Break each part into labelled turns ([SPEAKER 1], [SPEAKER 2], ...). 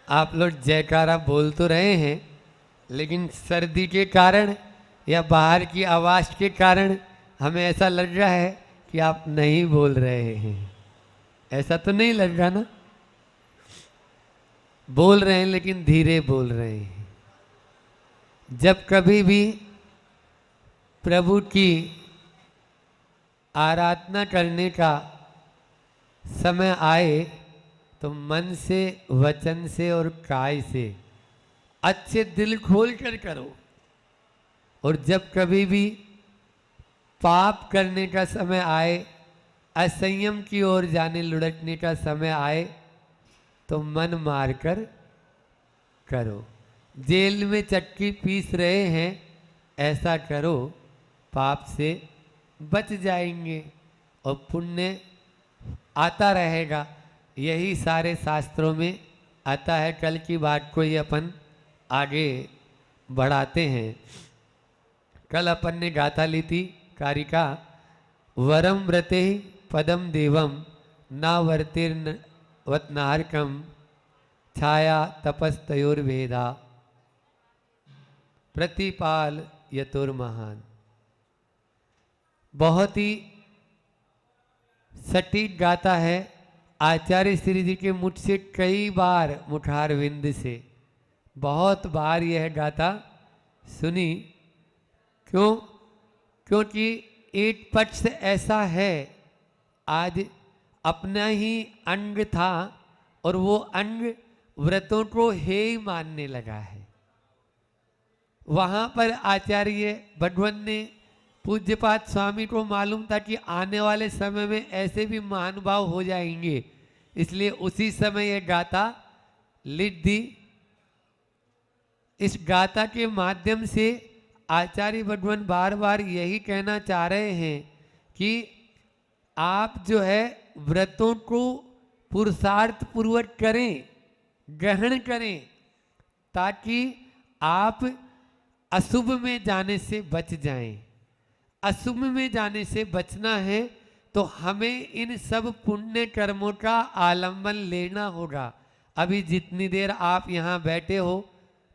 [SPEAKER 1] आप लोग जयकारा बोल तो रहे हैं, लेकिन सर्दी के कारण या बाहर की आवाज़ के कारण हमें ऐसा लग रहा है कि आप नहीं बोल रहे हैं। ऐसा तो नहीं लग रहा ना? बोल रहे हैं लेकिन धीरे बोल रहे हैं। जब कभी भी प्रभु की आराधना करने का समय आए तो मन से, वचन से और काय से अच्छे दिल खोल कर करो। और जब कभी भी पाप करने का समय आए, असंयम की ओर जाने लुढ़कने का समय आए, तो मन मारकर करो। जेल में चक्की पीस रहे हैं, ऐसा करो, पाप से बच जाएंगे और पुण्य आता रहेगा। यही सारे शास्त्रों में आता है। कल की बात को ही अपन आगे बढ़ाते हैं। कल अपन ने गाथा ली थी कारिका, वरम व्रते पदम देवम न वर्तिर वत नारकम छाया तपस्तयोर्वेदा प्रतिपाल यतुर्महान। बहुत ही सटीक गाता है। आचार्य श्री जी के मुझ से कई बार मुठार विंद से बहुत बार यह गाथा सुनी। क्यों? क्योंकि एक पक्ष ऐसा है, आज अपना ही अंग था और वो अंग व्रतों को हे मानने लगा है। वहां पर आचार्य भगवान ने पूज्यपाद स्वामी को मालूम था कि आने वाले समय में ऐसे भी महानुभाव हो जाएंगे, इसलिए उसी समय यह गाथा लिख दी। इस गाथा के माध्यम से आचार्य भगवान बार बार यही कहना चाह रहे हैं कि आप जो है व्रतों को पुरुषार्थ पूर्वक करें, ग्रहण करें, ताकि आप अशुभ में जाने से बच जाएं। अशुभ में जाने से बचना है तो हमें इन सब पुण्य कर्मों का आलंबन लेना होगा। अभी जितनी देर आप यहाँ बैठे हो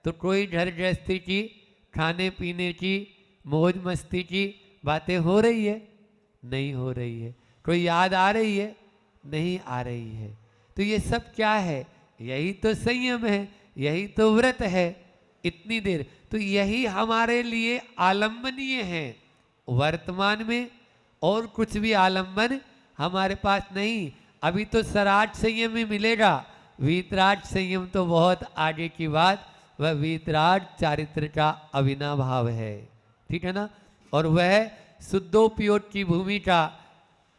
[SPEAKER 1] तो कोई घर गृहस्थी की, खाने पीने की, मौज मस्ती की बातें हो रही है? नहीं हो रही है। कोई याद आ रही है? नहीं आ रही है। तो ये सब क्या है? यही तो संयम है, यही तो व्रत है। इतनी देर तो यही हमारे लिए आलंबनीय है। वर्तमान में और कुछ भी आलंबन हमारे पास नहीं। अभी तो सराट संयम में मिलेगा, वीतराग संयम तो बहुत आगे की बात। वह वीतराग चारित्र का अविनाभाव है, ठीक है ना? और वह शुद्धोपयोग की भूमिका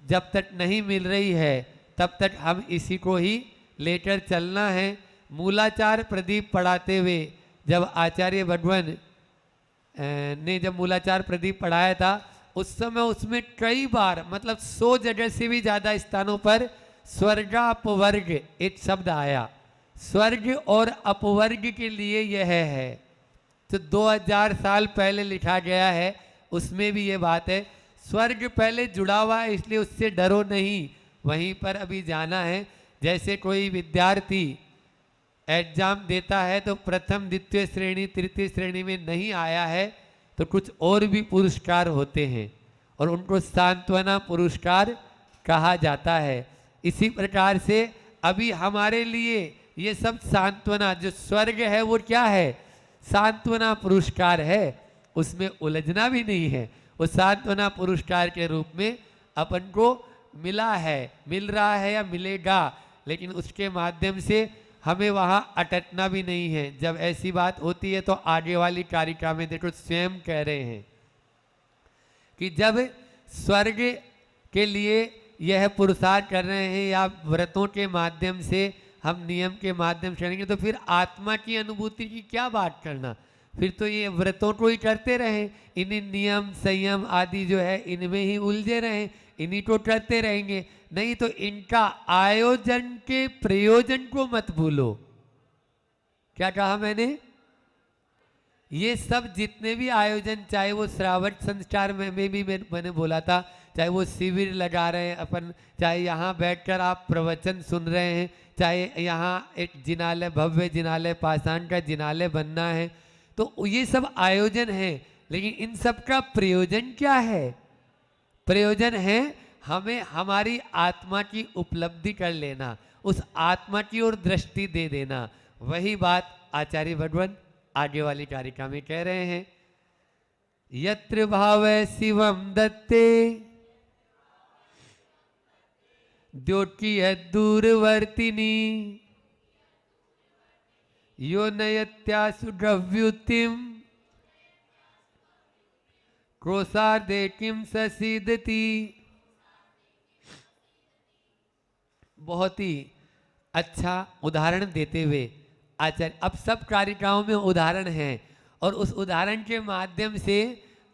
[SPEAKER 1] जब तक नहीं मिल रही है तब तक हम इसी को ही लेकर चलना है। मूलाचार प्रदीप पढ़ाते हुए जब आचार्य भगवान ने जब मूलाचार प्रदीप पढ़ाया था, उस समय उसमें कई बार, मतलब 100 जगह से भी ज्यादा स्थानों पर स्वर्गापवर्ग एक शब्द आया। स्वर्ग और अपवर्ग के लिए यह है। तो 2000 साल पहले लिखा गया है, उसमें भी ये बात है। स्वर्ग पहले जुड़ा हुआ है, इसलिए उससे डरो नहीं, वहीं पर अभी जाना है। जैसे कोई विद्यार्थी एग्जाम देता है तो प्रथम, द्वितीय श्रेणी, तृतीय श्रेणी में नहीं आया है तो कुछ और भी पुरस्कार होते हैं और उनको सांत्वना पुरस्कार कहा जाता है। इसी प्रकार से अभी हमारे लिए ये सब सांत्वना, जो स्वर्ग है वो क्या है? सांत्वना पुरस्कार है। उसमें उलझना भी नहीं है। वो सांत्वना पुरस्कार के रूप में अपन को मिला है, मिल रहा है या मिलेगा, लेकिन उसके माध्यम से हमें वहां अटकना भी नहीं है। जब ऐसी बात होती है तो आगे वाली कारिका में देखो स्वयं कह रहे हैं कि जब स्वर्ग के लिए यह पुरुषार्थ कर रहे हैं या व्रतों के माध्यम से हम नियम के माध्यम से करेंगे, तो फिर आत्मा की अनुभूति की क्या बात करना? फिर तो ये व्रतों को ही करते रहे, इन्हीं नियम संयम आदि जो है इनमें ही उलझे रहे, इन्हीं को करते रहेंगे। नहीं तो इनका आयोजन के प्रयोजन को मत भूलो। क्या कहा मैंने? ये सब जितने भी आयोजन, चाहे वो श्रावण संस्कार में भी मैंने बोला था, चाहे वो शिविर लगा रहे हैं अपन, चाहे यहाँ बैठकर आप प्रवचन सुन रहे हैं, चाहे यहाँ एक जिनालय, भव्य जिनालय, पाषाण का जिनालय बनना है, तो ये सब आयोजन है। लेकिन इन सब का प्रयोजन क्या है? प्रयोजन है हमें हमारी आत्मा की उपलब्धि कर लेना, उस आत्मा की ओर दृष्टि दे देना। वही बात आचार्य भगवान आगे वाली कारिका में कह रहे हैं। यत्र भावै शिवम दत्ते द्योटकीय दूरवर्तिनी यो नयत्यासु द्रव्युतिम क्रोशार्दे किम ससीदति। बहुत ही अच्छा उदाहरण देते हुए आचार्य, अब सब कारिकाओं में उदाहरण हैं और उस उदाहरण के माध्यम से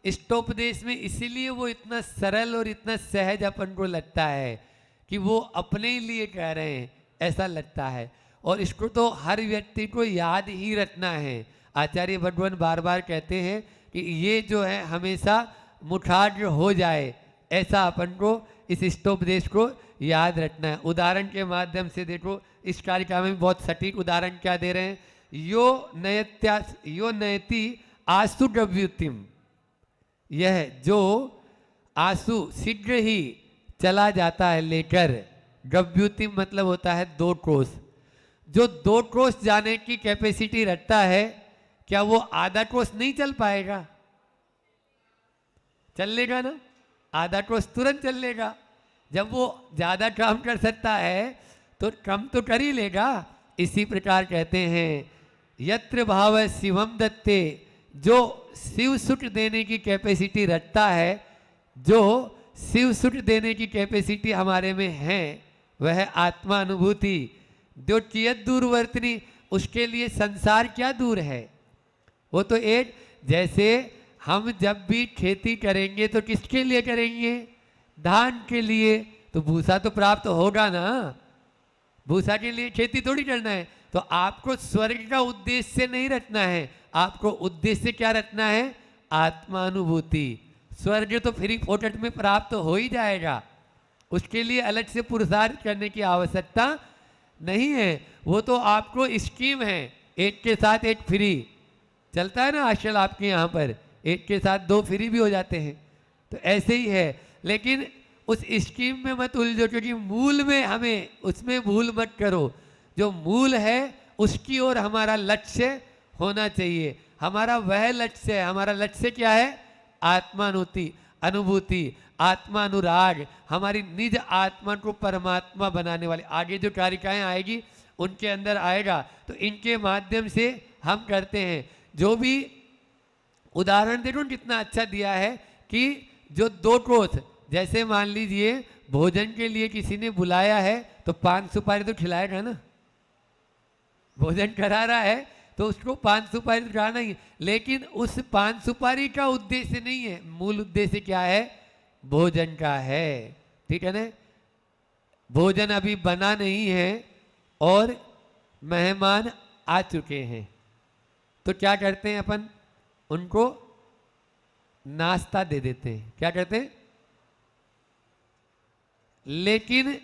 [SPEAKER 1] इष्टोपदेश में इसीलिए वो इतना सरल और इतना सहज अपन को लगता है कि वो अपने ही लिए कह रहे हैं, ऐसा लगता है। और इसको तो हर व्यक्ति को याद ही रखना है। आचार्य भगवान बार बार कहते हैं कि ये जो है हमेशा मुठाग्र हो जाए, ऐसा अपन को इस इष्टोपदेश को याद रखना है। उदाहरण के माध्यम से देखो, इस कारिका में बहुत सटीक उदाहरण क्या दे रहे हैं। यो नयति आसु द्रव्युतिम, यह जो आंसू शीघ्र ही चला जाता है लेकर, द्रव्युतिम मतलब होता है 2 कोस। जो 2 कोस जाने की कैपेसिटी रखता है, क्या वो आधा कोस नहीं चल पाएगा? चल लेगा ना, आधा कोस तुरंत चल लेगा। जब वो ज्यादा काम कर सकता है तो कम तो कर ही लेगा। इसी प्रकार कहते हैं यत्र भाव शिवम दत्ते, जो शिव सुख देने की कैपेसिटी रखता है, जो शिव सुख देने की कैपेसिटी हमारे में है, वह आत्मा अनुभूति। जो कियत दूरवर्तनी, उसके लिए संसार क्या दूर है? वो तो एक, जैसे हम जब भी खेती करेंगे तो किसके लिए करेंगे? धान के लिए। तो भूसा तो प्राप्त होगा ना, भूसा के लिए खेती थोड़ी करना है। तो आपको स्वर्ग का उद्देश्य नहीं रखना है, आपको उद्देश्य क्या रखना है? आत्मानुभूति। स्वर्ग तो फ्री फोकट में प्राप्त हो ही जाएगा, उसके लिए अलग से पुरुषार्थ करने की आवश्यकता नहीं है। वो तो आपको स्कीम है, एक के साथ एक फ्री चलता है ना आजकल आपके यहाँ पर, एक के साथ 2 फ्री भी हो जाते हैं। तो ऐसे ही है, लेकिन उस स्कीम में मत उलझो, क्योंकि मूल में हमें उसमें भूल मत करो। जो मूल है उसकी ओर हमारा लक्ष्य होना चाहिए। हमारा वह लक्ष्य है। हमारा लक्ष्य क्या है? अनुभूति, आत्मानुराग, हमारी निज आत्मा को परमात्मा बनाने वाले। आगे जो कारिकाएं आएगी उनके अंदर आएगा, तो इनके माध्यम से हम करते हैं। जो भी उदाहरण देखो कितना अच्छा दिया है कि जो 2 कोस, जैसे मान लीजिए भोजन के लिए किसी ने बुलाया है तो 5 सुपारी तो खिलाएगा ना, भोजन करा रहा है तो उसको 5 सुपारी तो खिलाना ही। लेकिन उस 5 सुपारी का उद्देश्य नहीं है, मूल उद्देश्य क्या है? भोजन का है। ठीक है ना? भोजन अभी बना नहीं है और मेहमान आ चुके हैं, तो क्या करते हैं अपन? उनको नाश्ता दे देते हैं। क्या करते हैं? लेकिन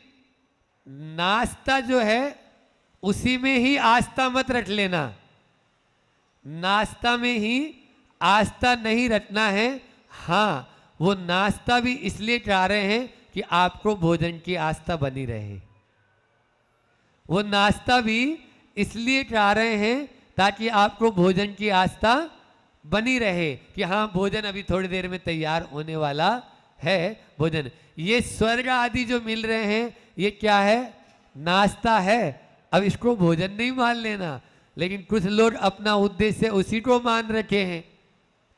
[SPEAKER 1] नाश्ता जो है उसी में ही आस्था मत रख लेना, नाश्ता में ही आस्था नहीं रखना है। हाँ, वो नाश्ता भी इसलिए खा रहे हैं कि आपको भोजन की आस्था बनी रहे। वो नाश्ता भी इसलिए खा रहे हैं ताकि आपको भोजन की आस्था बनी रहे कि हाँ भोजन अभी थोड़ी देर में तैयार होने वाला है। भोजन, ये स्वर्ग आदि जो मिल रहे हैं ये क्या है? नाश्ता है। अब इसको भोजन नहीं मान लेना, लेकिन कुछ लोग अपना उद्देश्य उसी को मान रखे हैं,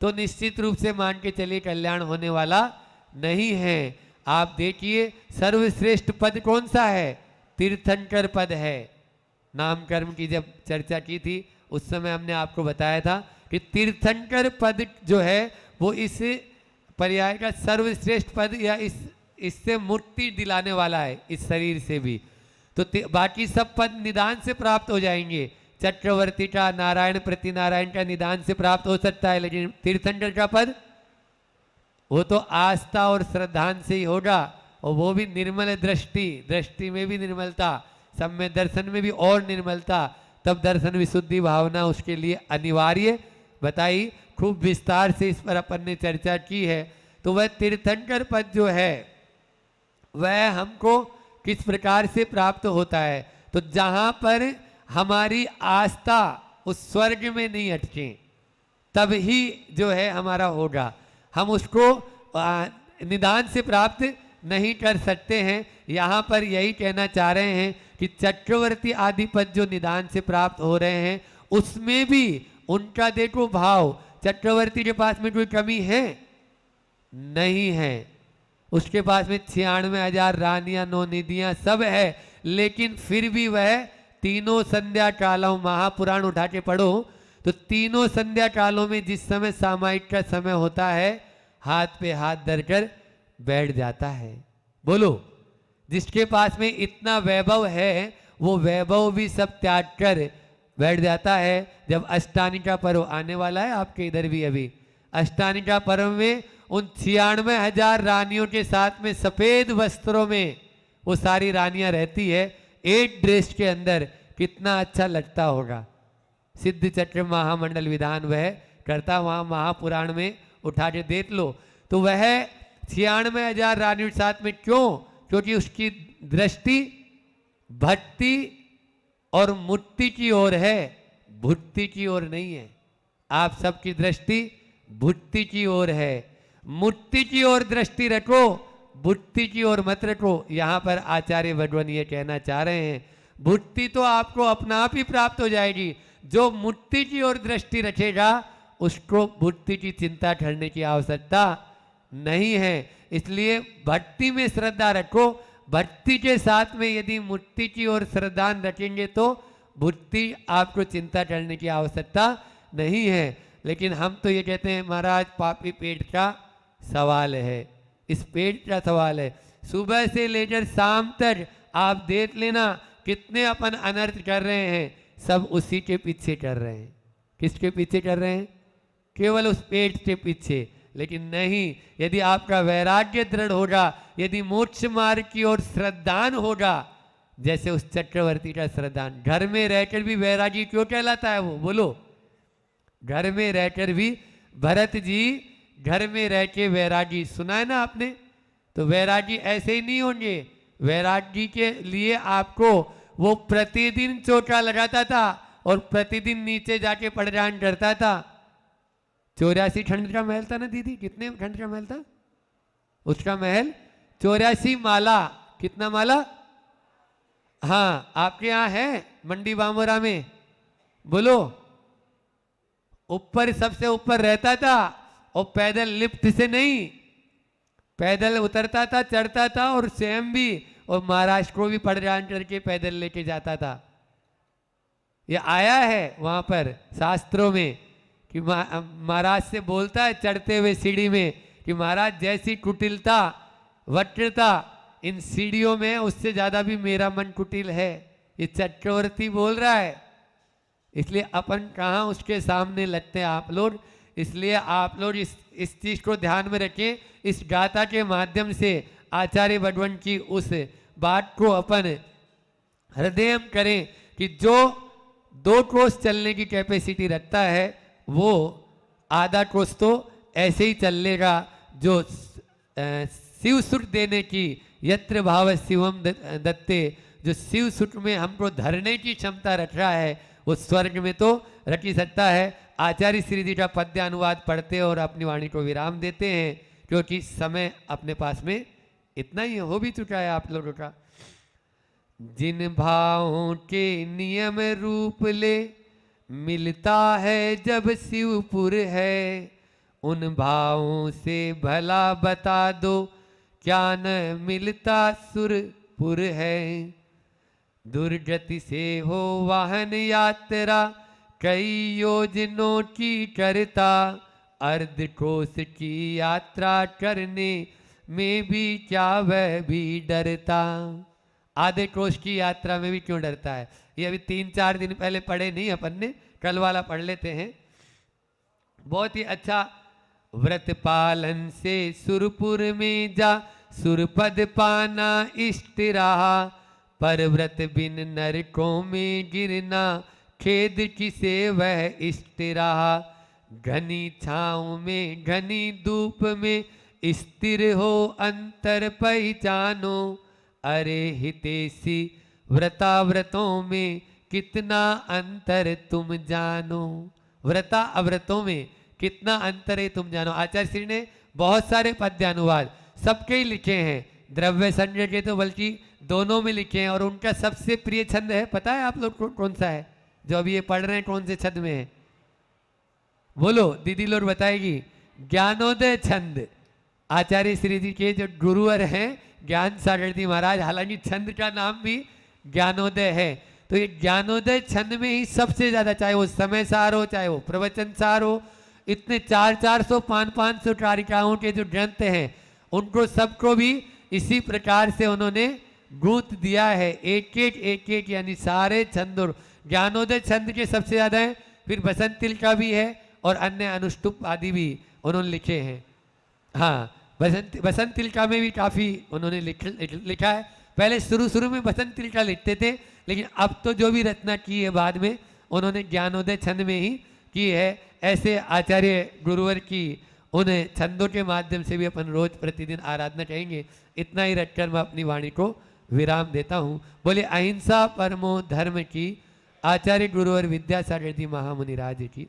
[SPEAKER 1] तो निश्चित रूप से मान के चलिए कल्याण होने वाला नहीं है। आप देखिए सर्वश्रेष्ठ पद कौन सा है? तीर्थंकर पद है। नाम कर्म की जब चर्चा की थी उस समय हमने आपको बताया था कि तीर्थंकर पद जो है वो इस पर्याय का सर्वश्रेष्ठ पद या इससे मुक्ति दिलाने वाला है, इस शरीर से भी। तो बाकी सब पद निदान से प्राप्त हो जाएंगे। चक्रवर्ती का, नारायण प्रति नारायण का निदान से प्राप्त हो सकता है, लेकिन तीर्थंकर का पद वो तो आस्था और श्रद्धान से ही होगा, और वो भी निर्मल दृष्टि, दृष्टि में भी निर्मलता, सब में दर्शन में भी और निर्मलता, तब दर्शन विशुद्धि भावना उसके लिए अनिवार्य बताई। खूब विस्तार से इस पर अपन ने चर्चा की है। तो वह तीर्थंकर पद जो है वह हमको किस प्रकार से प्राप्त होता है, तो जहां पर हमारी आस्था उस स्वर्ग में नहीं अटके तब ही जो है हमारा होगा। हम उसको निदान से प्राप्त नहीं कर सकते हैं। यहाँ पर यही कहना चाह रहे हैं कि चक्रवर्ती आदि पद जो निदान से प्राप्त हो रहे हैं उसमें भी उनका देखो भाव, चक्रवर्ती के पास में कोई कमी है नहीं है, उसके पास में 96,000 रानियां, 9 निधियां सब है, लेकिन फिर भी वह तीनों संध्या कालों, महापुराण उठा के पढ़ो तो तीनों संध्या कालों में जिस समय सामायिक का समय होता है हाथ पे हाथ धरकर बैठ जाता है। बोलो, जिसके पास में इतना वैभव है वो वैभव भी सब त्याग कर बैठ जाता है। जब अष्टानिका पर्व आने वाला है आपके इधर भी, अभी अष्टानिका पर्व में उन 96,000 रानियों के साथ में सफेद वस्त्रों में वो सारी रानियां रहती है, एक ड्रेस के अंदर, कितना अच्छा लगता होगा। सिद्ध चक्र महामंडल विधान वह करता, वहां महापुराण में उठा के देख लो। तो वह 96,000 रानियों के साथ में क्यों? क्योंकि उसकी दृष्टि भक्ति और मुक्ति की ओर है, भुक्ति की ओर नहीं है। आप सबकी दृष्टि भुक्ति की ओर है, मुक्ति की ओर दृष्टि रखो, भुक्ति की ओर मत रखो। यहाँ पर आचार्य भगवान ये कहना चाह रहे हैं भुक्ति तो आपको अपना आप ही प्राप्त हो जाएगी, जो मुक्ति की ओर दृष्टि रखेगा उसको भुक्ति की चिंता करने की आवश्यकता नहीं है। इसलिए भक्ति में श्रद्धा रखो, भक्ति के साथ में यदि मुक्ति की ओर श्रद्धा रखेंगे तो भुक्ति आपको चिंता करने की आवश्यकता नहीं है। लेकिन हम तो ये कहते हैं महाराज पापी पेट का सवाल है, इस पेट का सवाल है। सुबह से लेकर शाम तक आप देख लेना कितने अपन अनर्थ कर रहे हैं, सब उसी के पीछे कर रहे हैं। किसके पीछे कर रहे हैं? केवल उस पेट के पीछे। लेकिन नहीं, यदि आपका वैराग्य दृढ़ होगा, यदि मोक्ष मार्ग की ओर श्रद्धान होगा, जैसे उस चक्रवर्ती का श्रद्धान, घर में रहकर भी वैरागी क्यों कहलाता है वो? बोलो, घर में रहकर भी, भरत जी घर में रह के वैरागी सुना है ना आपने? तो वैरागी ऐसे ही नहीं होंगे। वैरागी के लिए आपको वो प्रतिदिन चोटा लगाता था और प्रतिदिन नीचे जाके पड़जान करता था। 84 खंड का महल था ना दीदी? कितने खंड का महल था उसका? महल 84 माला। कितना माला? हाँ, आपके यहाँ है मंडी बामोरा में? बोलो। ऊपर, सबसे ऊपर रहता था और पैदल, लिफ्ट से नहीं, पैदल उतरता था, चढ़ता था और स्वयं भी, और महाराज को भी पड़जान करके पैदल लेके जाता था। ये आया है वहां पर शास्त्रों में कि महाराज से बोलता है चढ़ते हुए सीढ़ी में कि महाराज जैसी कुटिलता, वक्रता इन सीढ़ियों में, उससे ज्यादा भी मेरा मन कुटिल है। ये चक्रवर्ती बोल रहा है। इसलिए अपन कहाँ उसके सामने लगते हैं आप लोग। इसलिए आप लोग इस चीज को ध्यान में रखें। इस गाथा के माध्यम से आचार्य भगवान की उस बात को अपन हृदय करें कि जो 2 कोस चलने की कैपेसिटी रखता है वो आधा कोस तो ऐसे ही चल लेगा। जो शिव सुख देने की, यत्र भाव शिवम दत्ते, जो शिव सुख में हमको धरने की क्षमता रख रहा है वो स्वर्ग में तो रख ही सकता है। आचार्य श्री जी का पद्य अनुवाद पढ़ते और अपनी वाणी को विराम देते हैं, क्योंकि समय अपने पास में इतना ही हो भी चुका है आप लोगों का। जिन भावों के नियम रूप ले मिलता है जब शिवपुर है, उन भावों से भला बता दो क्या न मिलता सुरपुर है। दुर्गति से हो वाहन यात्रा कई योजनों की करता, अर्ध कोस की यात्रा करने में भी क्या वह भी डरता। आधे कोस की यात्रा में भी क्यों डरता है? ये अभी 3-4 दिन पहले पढ़े नहीं अपन ने, कल वाला पढ़ लेते हैं। बहुत ही अच्छा व्रत पालन से सुरपुर में जा सुरपद पाना इष्ट रहा, पर व्रत बिन नरकों में गिरना खेद किसे वह इष्ट रहा। घनी छाँव में घनी धूप में स्थिर हो अंतर पहचानो, अरे हितेशी व्रताव्रतों में कितना अंतर तुम जानो। व्रता अव्रतों में कितना अंतर है तुम जानो। आचार्य श्री ने बहुत सारे पद्यानुवाद सबके ही लिखे हैं, द्रव्य संजय के तो बल्कि दोनों में लिखे हैं। और उनका सबसे प्रिय छंद है, पता है आप लोग कौन सा है जो अभी ये पढ़ रहे हैं, कौन से छंद में है? बोलो, दीदी लोग बताएगी। ज्ञानोदय छंद। आचार्य श्री जी के जो गुरुवर हैं ज्ञान सागर जी महाराज, हालांकि छंद का नाम भी ज्ञानोदय है। तो ये ज्ञानोदय छंद में ही सबसे ज्यादा, चाहे वो समय सार हो चाहे वो प्रवचन सार हो, इतने 400 500 कारिकाओं के जो ग्रंथ हैं उनको सबको भी इसी प्रकार से उन्होंने गूंथ दिया है, एक एक यानी सारे छंद। और ज्ञानोदय छंद के सबसे ज्यादा है, फिर बसंत तिलका भी है और अन्य अनुष्टुप आदि भी उन्होंने लिखे हैं। हाँ, बसंत तिलका में भी काफी उन्होंने लिखा है। पहले शुरू में बसंत तिलका लिखते थे, लेकिन अब तो जो भी रचना की है बाद में उन्होंने ज्ञानोदय छंद में ही की है। ऐसे आचार्य गुरुवर की उन छंदों के माध्यम से भी अपन रोज प्रतिदिन आराधना करेंगे। इतना ही रखकर मैं अपनी वाणी को विराम देता हूँ। बोले अहिंसा परमो धर्म की, आचार्य गुरुवर विद्यासागर जी महामुनि राज की।